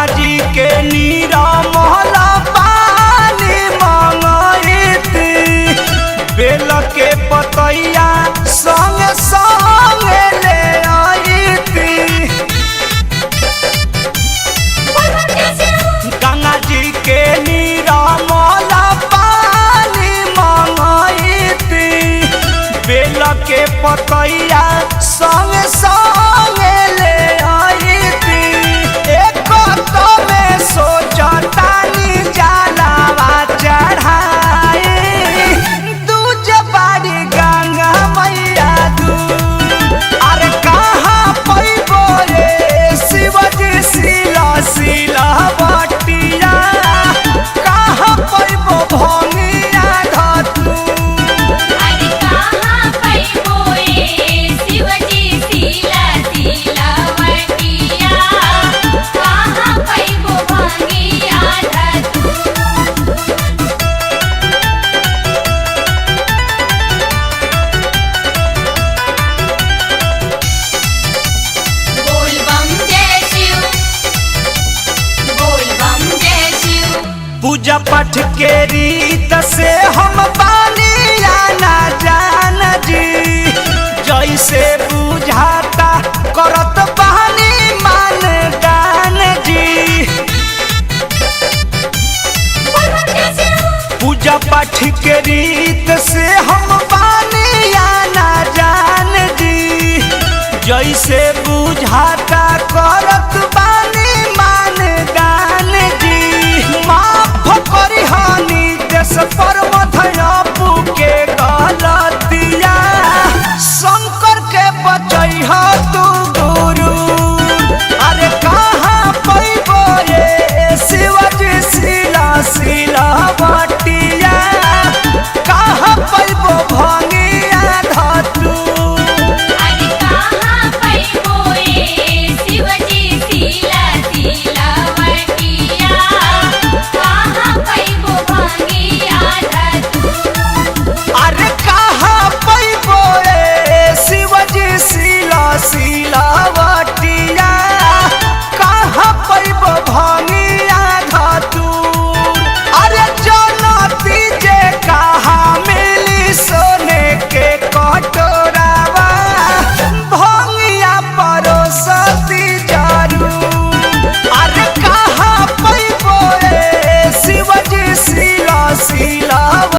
गंगा जी के निर्मल पानी मंगैती बेल के पतैया संग संग ले आईती। गंगा जी के निर्मल पानी मंगैती बेल के पतैया संग संग ले आईती। एक तो में सोचतानी जलावा चढ़ाई दूज बारी गंगा मैया दूर। अरे कहाँ पैबो रे शिवजी सिला सिला बटिया कहाँ पैबो भंगिया धतूर। अरे कहाँ पैबो रे शिवजी सिला सिला बटिया कहाँ पैबो भंगिया धतूर। बोल बम जय शिव बोल बम जय शिव। पूजा पाठ के रीत से हम बानिया ना जान जी जैसे बुझाता करत बहानी मान दान जी। पूजा पाठ के रीत से हम बानिया ना जान जी जैसे